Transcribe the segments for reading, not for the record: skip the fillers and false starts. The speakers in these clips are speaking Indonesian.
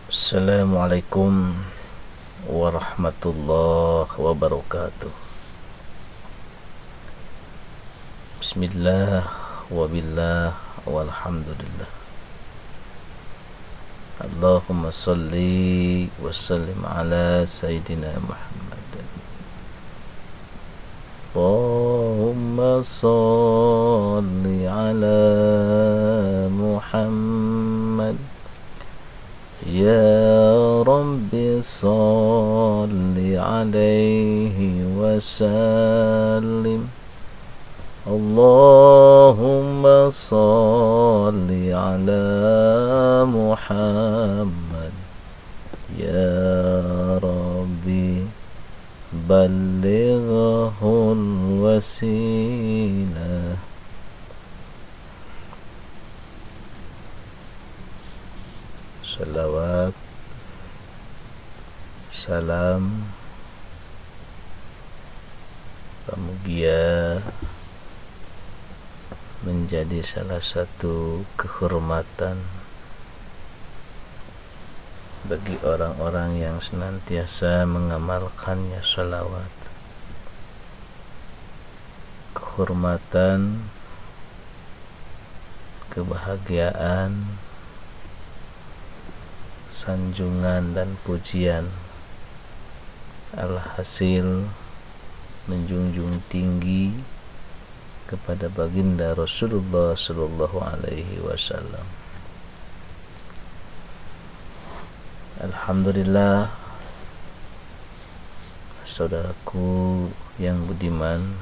Assalamualaikum warahmatullahi wabarakatuh. Bismillah wabillah walhamdulillah. Allahumma salli wa sallim ala Sayyidina Muhammad. Allahumma salli ala Muhammad. Ya Rabbi salli alaihi wa sallim. Allahumma salli ala Muhammad. Ya Rabbi ballighul wasilah. Salawat, salam, pamugia menjadi salah satu kehormatan bagi orang-orang yang senantiasa mengamalkannya salawat. Kehormatan, kebahagiaan, sanjungan dan pujian alhasil menjunjung tinggi kepada baginda Rasulullah sallallahu alaihi wasallam. Alhamdulillah, saudaraku yang budiman,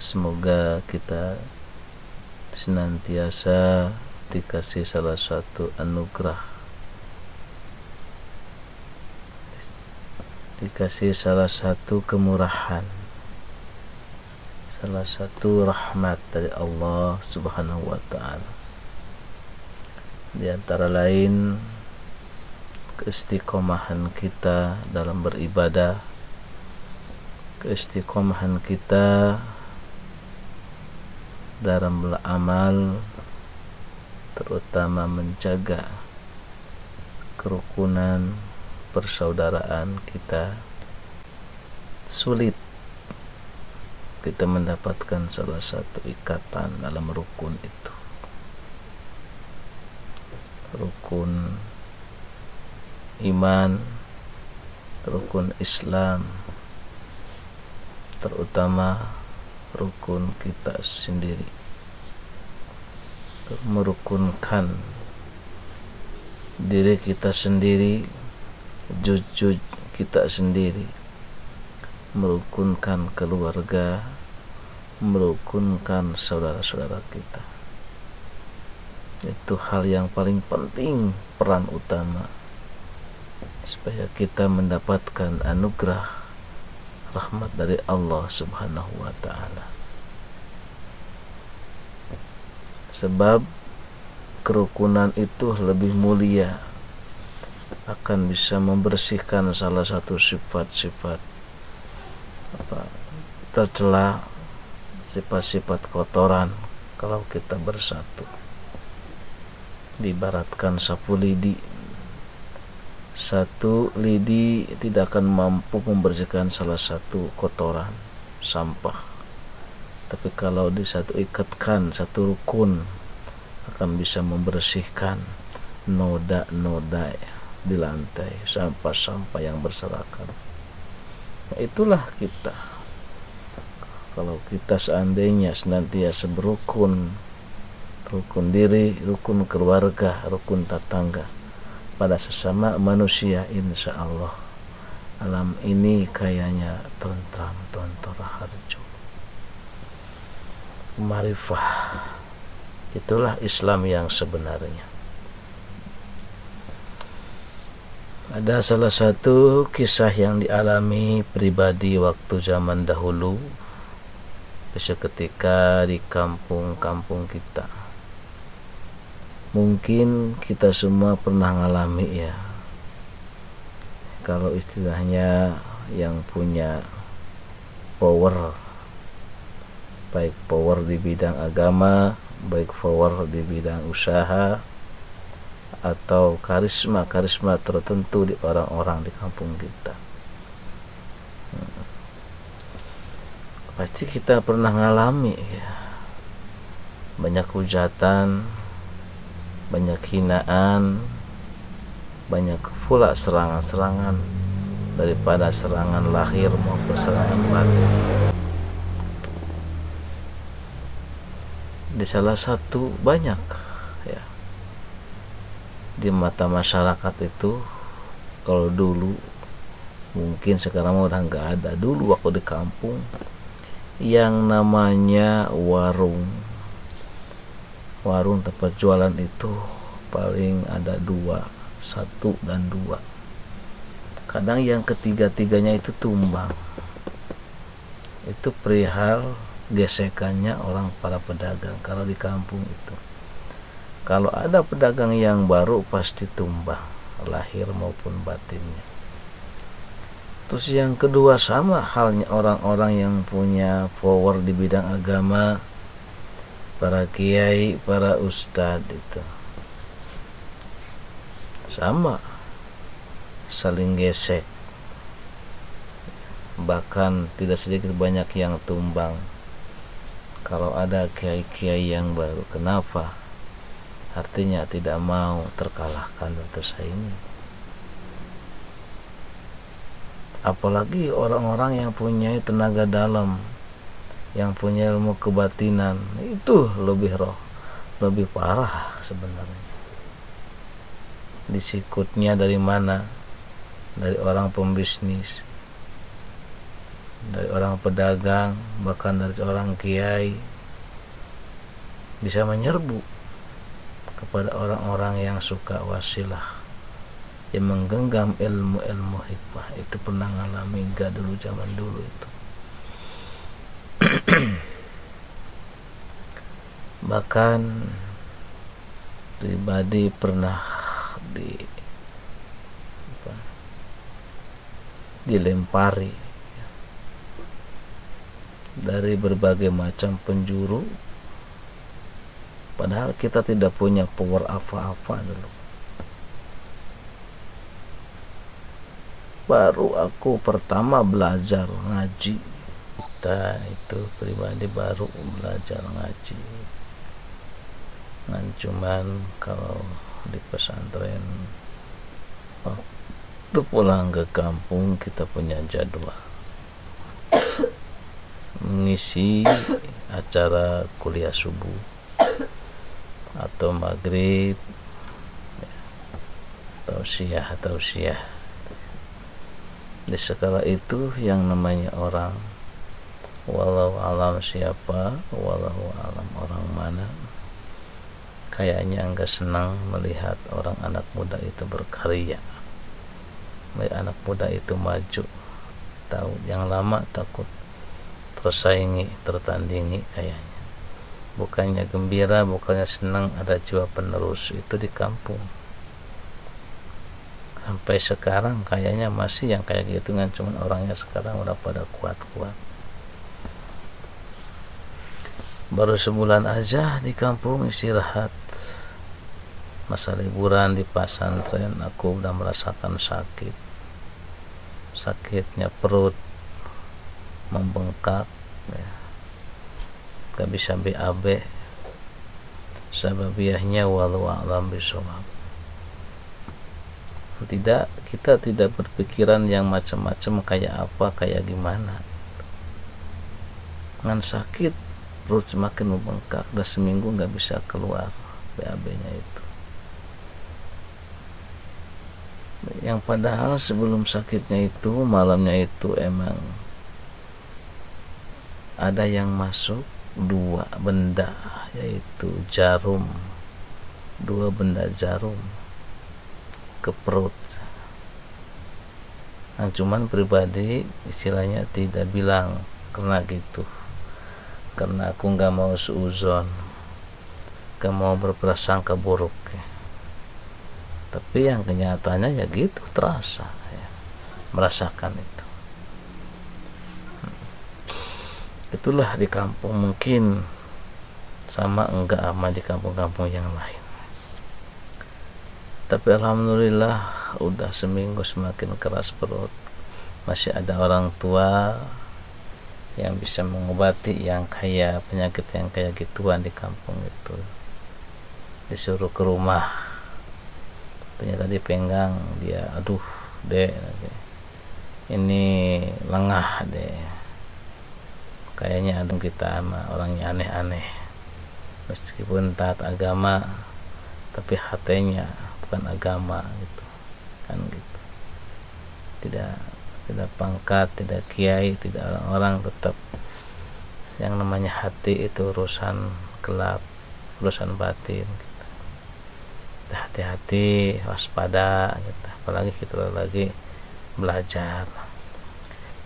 semoga kita senantiasa dikasih salah satu anugerah, dikasih salah satu kemurahan, salah satu rahmat dari Allah Subhanahu wa ta'ala. Di antara lain keistiqomahan kita dalam beribadah, keistiqomahan kita dalam beramal, terutama menjaga kerukunan persaudaraan kita. Sulit kita mendapatkan salah satu ikatan dalam rukun itu, rukun iman, rukun Islam, terutama rukun kita sendiri, merukunkan diri kita sendiri, jujur kita sendiri, merukunkan keluarga, merukunkan saudara-saudara kita. Itu hal yang paling penting, peran utama supaya kita mendapatkan anugerah rahmat dari Allah Subhanahu wa ta'ala. Sebab kerukunan itu lebih mulia, akan bisa membersihkan salah satu sifat-sifat tercela, sifat-sifat kotoran kalau kita bersatu. Diibaratkan sapu lidi, satu lidi tidak akan mampu membersihkan salah satu kotoran, sampah. Tapi kalau ikatkan satu rukun, akan bisa membersihkan noda-noda di lantai, sampah-sampah yang berserakan. Nah, itulah kita. Kalau kita seandainya senantiasa berukun, rukun diri, rukun keluarga, rukun tetangga pada sesama manusia, insya Allah alam ini kayaknya tentram, tontara harjo, marifah. Itulah Islam yang sebenarnya. Ada salah satu kisah yang dialami pribadi waktu zaman dahulu, seketika di kampung-kampung kita. Mungkin kita semua pernah ngalami ya, kalau istilahnya yang punya power, baik power di bidang agama, baik power di bidang usaha, atau karisma tertentu di orang-orang di kampung kita. Pasti kita pernah ngalami ya, banyak hujatan, banyak hinaan, banyak pula serangan-serangan, daripada serangan lahir maupun serangan batin. Di salah satu banyak ya, di mata masyarakat itu, kalau dulu mungkin sekarang udah nggak ada, dulu waktu di kampung yang namanya warung tempat jualan itu paling ada dua, satu dan dua, kadang yang ketiga-tiganya itu tumbang. Itu perihal gesekannya orang para pedagang. Kalau di kampung itu, kalau ada pedagang yang baru pasti tumbang, lahir maupun batinnya. Terus yang kedua, sama halnya orang-orang yang punya power di bidang agama, para kiai, para ustadz itu sama, saling gesek, bahkan tidak sedikit banyak yang tumbang kalau ada kiai-kiai yang baru. Kenapa? Artinya tidak mau terkalahkan dan tersaingi. Apalagi orang-orang yang punya tenaga dalam, yang punya ilmu kebatinan, itu lebih parah sebenarnya. Disikutnya dari mana? Dari orang pembisnis, dari orang pedagang, bahkan dari orang kiai, bisa menyerbu kepada orang-orang yang suka wasilah, yang menggenggam ilmu hikmah. Itu pernah ngalami enggak dulu, zaman dulu itu. Bahkan pribadi pernah dilempari dari berbagai macam penjuru, padahal kita tidak punya power apa-apa dulu. Baru aku pertama belajar ngaji, kita itu pribadi baru belajar ngaji. Nah, cuman kalau di pesantren, waktu pulang ke kampung kita punya jadwal mengisi acara kuliah subuh atau maghrib, tausiah. Di skala itu yang namanya orang, walau alam siapa, walau alam orang mana, kayaknya enggak senang melihat orang anak muda itu berkarya, melihat anak muda itu maju. Tahu yang lama takut tersaingi, tertandingi kayaknya. Bukannya gembira, bukannya senang ada jiwa penerus itu di kampung. Sampai sekarang kayaknya masih yang kayak gitu kan, cuman orangnya sekarang udah pada kuat-kuat. Baru sebulan aja di kampung istirahat, masa liburan di pesantren, aku udah merasakan sakitnya perut membengkak ya. Gak bisa BAB. Sababiyahnya walau a'lam bishawab. Kita tidak berpikiran yang macam-macam, kayak apa, kayak gimana. Dengan sakit perut semakin membengkak, udah seminggu nggak bisa keluar BAB-nya itu. Yang padahal sebelum sakitnya itu, malamnya itu emang ada yang masuk 2 benda, yaitu jarum, 2 benda jarum ke perut. Nah, cuman pribadi istilahnya tidak bilang karena gitu, karena aku nggak mau suuzon, nggak mau berprasangka buruk ya. Tapi yang kenyataannya ya gitu, terasa ya, merasakan itu. Itulah di kampung, mungkin sama enggak sama di kampung-kampung yang lain. Tapi alhamdulillah udah seminggu semakin keras perut, masih ada orang tua yang bisa mengobati yang kayak penyakit yang kayak gituan di kampung itu. Disuruh ke rumah, ternyata dipenggang dia, aduh dek, ini lengah deh, kayaknya adung kita sama orangnya aneh-aneh, meskipun taat agama tapi hatinya bukan agama gitu kan, gitu. Tidak pangkat, tidak kiai, tidak orang-orang, tetap yang namanya hati itu urusan gelap, urusan batin gitu. Hati-hati, waspada gitu. Apalagi kita lagi belajar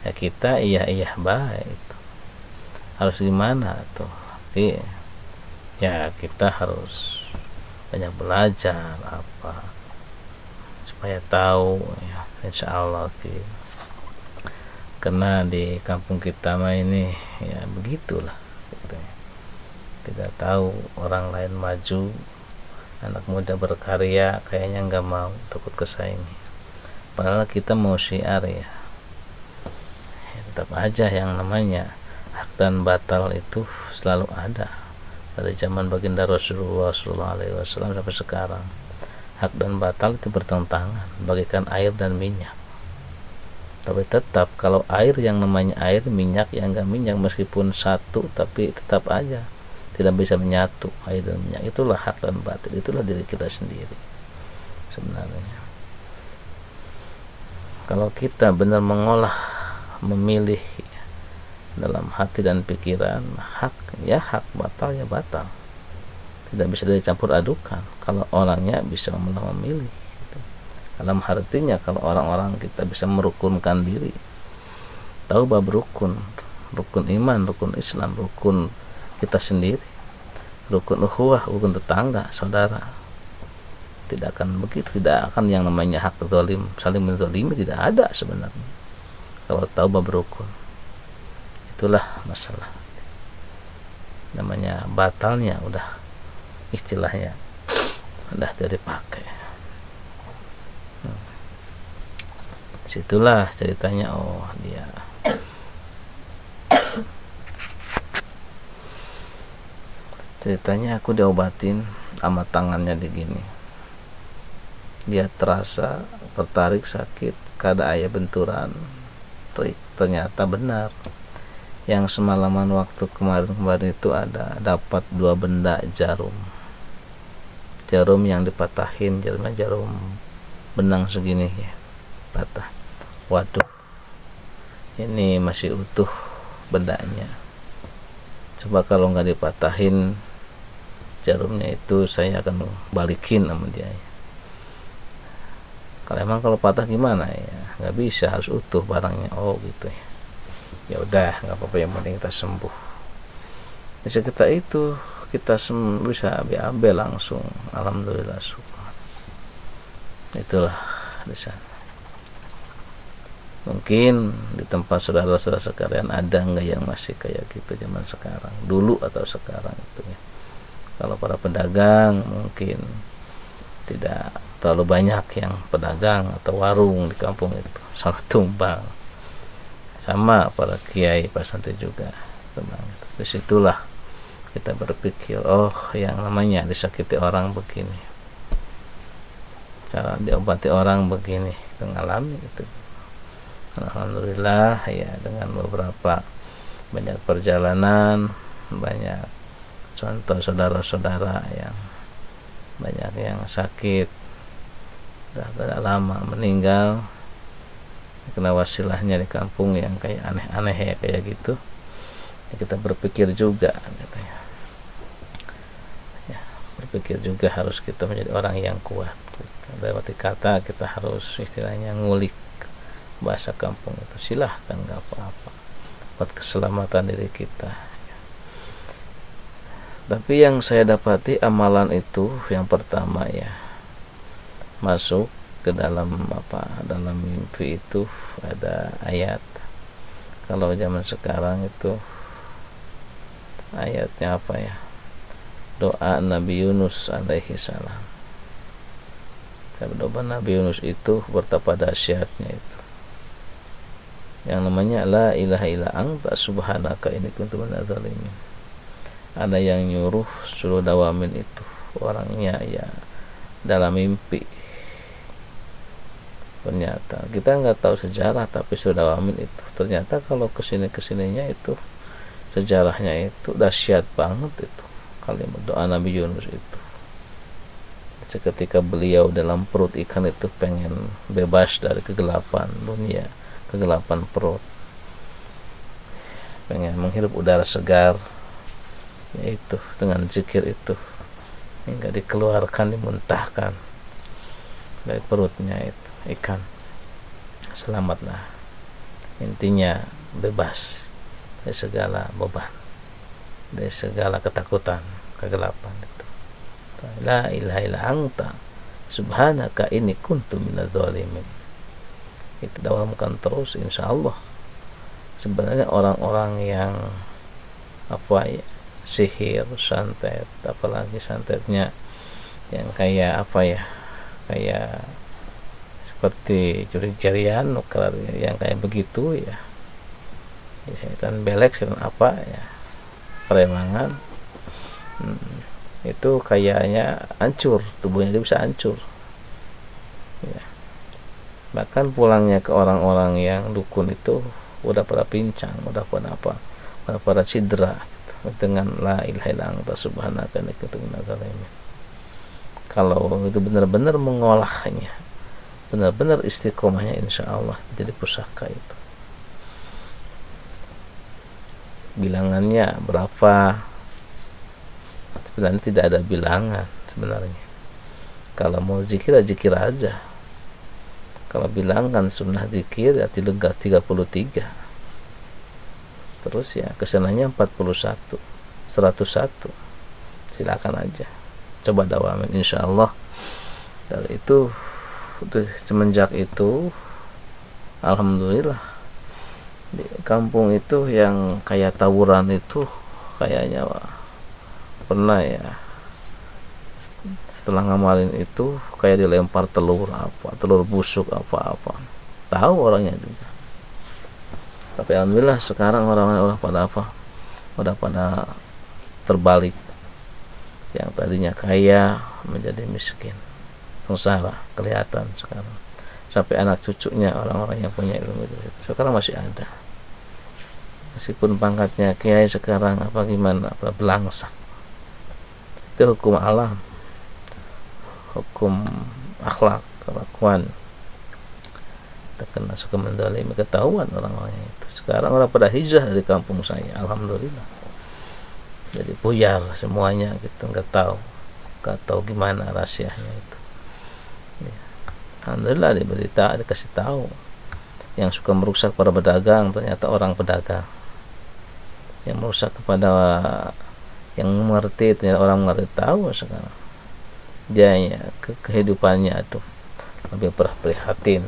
ya, kita iya baik gitu. Harus gimana tuh, tapi ya kita harus banyak belajar apa supaya tahu ya, insya Allah gitu. Karena di kampung kita mah ini ya begitulah gitu. Tidak tahu orang lain maju, anak muda berkarya kayaknya nggak mau, takut kesaingi. Padahal kita mau syiar ya, tetap aja yang namanya hak dan batal itu selalu ada dari zaman baginda Rasulullah SAW sampai sekarang. Hak dan batal itu bertentangan bagaikan air dan minyak. Tapi tetap kalau air yang namanya air, minyak yang enggak minyak, meskipun satu tapi tetap aja tidak bisa menyatu air dan minyak. Itulah hak dan batil, itulah diri kita sendiri sebenarnya. Kalau kita benar mengolah, memilih dalam hati dan pikiran, hak ya hak, batal ya batal, tidak bisa dicampur adukan kalau orangnya bisa memilih. Dalam artinya kalau orang-orang kita bisa merukunkan diri, tahu bab rukun iman, rukun Islam, rukun kita sendiri, rukun ukhuwah, rukun tetangga, saudara, tidak akan begitu, tidak akan yang namanya hak zalim, saling menzalimi, tidak ada sebenarnya kalau tahu bab rukun. Itulah masalah, namanya batalnya udah istilahnya udah dari pakai. Situlah ceritanya, oh dia ceritanya aku diobatin sama tangannya begini, dia terasa tertarik sakit, kada ayah benturan, ternyata benar yang semalaman waktu kemarin itu ada dapat 2 benda jarum yang dipatahin, jarum benang segini ya, patah. Waduh, ini masih utuh bendanya. Coba kalau nggak dipatahin jarumnya itu, saya akan balikin sama dia ya. Kalau patah gimana ya, nggak bisa, harus utuh barangnya. Oh gitu ya, ya udah nggak apa-apa, yang penting kita sembuh. Bisa kita itu kita bisa BAB langsung, alhamdulillah, syukur. Itulah di sana. Mungkin di tempat saudara-saudara sekalian ada nggak yang masih kayak gitu zaman sekarang, dulu atau sekarang itu ya. Kalau para pedagang mungkin tidak terlalu banyak yang pedagang atau warung di kampung itu, salah tumbang. Sama para kiai, para santri juga tumbang. Disitulah kita berpikir, oh yang namanya disakiti orang begini, cara diobati orang begini, kita ngalami itu. Alhamdulillah ya, dengan beberapa banyak perjalanan, banyak contoh saudara-saudara yang banyak yang sakit, sudah lama meninggal karena wasilahnya di kampung yang kayak aneh-aneh ya, kayak gitu ya, kita berpikir juga katanya ya, berpikir juga harus kita menjadi orang yang kuat. Lewat kata kita harus istilahnya ngulik bahasa kampung itu, silahkan, nggak apa-apa buat keselamatan diri kita ya. Tapi yang saya dapati amalan itu yang pertama ya, masuk ke dalam dalam mimpi itu ada ayat. Kalau zaman sekarang itu ayatnya apa ya, doa Nabi Yunus alaihi salam. Sabda Nabi Yunus itu betapa dahsyatnya itu. Yang namanya la ilaha illa anta subhanaka inni kuntu minadz zalimin. Ada yang nyuruh suruh dawamin itu, orangnya ya dalam mimpi. Ternyata kita nggak tahu sejarah, tapi sudah dawamin itu. Ternyata kalau kesininya itu sejarahnya itu dahsyat banget itu. Kalimat doa Nabi Yunus itu. Seketika beliau dalam perut ikan itu pengen bebas dari kegelapan dunia, kegelapan perut, pengen menghirup udara segar, yaitu dengan zikir itu hingga dikeluarkan, dimuntahkan dari perutnya itu ikan. Selamatlah, intinya bebas dari segala beban, dari segala ketakutan, kegelapan itu. La ilaha illa anta subhanaka inni kuntu minadz zalimin. Itu dawamkan terus, insyaallah. Sebenarnya orang-orang yang sihir, santet, apalagi santetnya yang kayak kayak seperti curi-curian, nukar, yang kayak begitu ya, setan belek, setan peremangan, itu kayaknya hancur, tubuhnya dia bisa hancur ya. Bahkan pulangnya ke orang-orang yang dukun itu udah pada pincang, udah pada cedera gitu, dengan la ilaha illa anta subhanaka inni kuntu minadz zalimin. Kalau itu benar-benar mengolahnya, benar-benar istiqomahnya, insyaallah jadi pusaka itu. Bilangannya berapa? Sebenarnya tidak ada bilangan sebenarnya. Kalau mau zikir aja. Kalau bilangan sunnah zikir ya 33. Terus ya kesananya 41, 101. Silakan aja. Coba dawamin, insyaallah. Dari itu semenjak itu alhamdulillah di kampung itu yang kayak tawuran itu kayaknya pernah ya, setelah ngamalin itu kayak dilempar telur busuk apa tahu orangnya juga. Tapi alhamdulillah sekarang orang-orang udah pada terbalik, yang tadinya kaya menjadi miskin, sengsara kelihatan sekarang. Sampai anak cucunya orang-orang yang punya ilmu itu sekarang masih ada, meskipun pangkatnya kiai sekarang belangsak. Itu hukum alam, hukum akhlak, kelakuan terkena suka mendalimi, ketahuan orang-orangnya itu. Sekarang orang pada hijrah dari kampung saya, alhamdulillah. Jadi buyar semuanya gitu, nggak tahu gimana rahasianya itu ya. Alhamdulillah dikasih tahu. Yang suka merusak para pedagang ternyata orang pedagang, yang merusak kepada yang mengerti ternyata orang mengerti. Tahu sekarang dia ya, kehidupannya itu lebih prihatin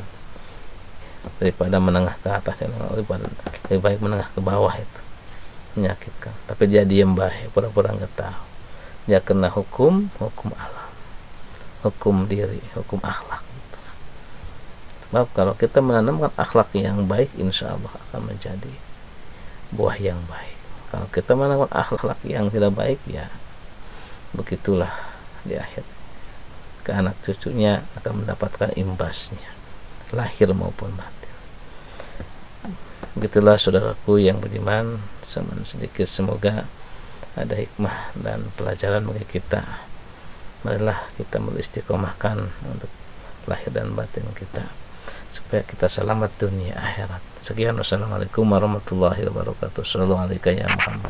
daripada menengah ke atas, lebih baik menengah ke bawah. Itu menyakitkan, tapi dia diam baik, pura-pura nggak tahu. Dia kena hukum alam, hukum diri, hukum akhlak. Sebab kalau kita menanamkan akhlak yang baik, insya Allah akan menjadi buah yang baik. Kalau kita menanamkan akhlak yang tidak baik, ya begitulah di akhir ke anak cucunya akan mendapatkan imbasnya, lahir maupun batin. Begitulah saudaraku yang beriman, sedikit semoga ada hikmah dan pelajaran bagi kita. Marilah kita beristiqomahkan untuk lahir dan batin kita supaya kita selamat dunia akhirat. Sekian, wassalamualaikum warahmatullahi wabarakatuh. Sallallahu alaihi ya Muhammad.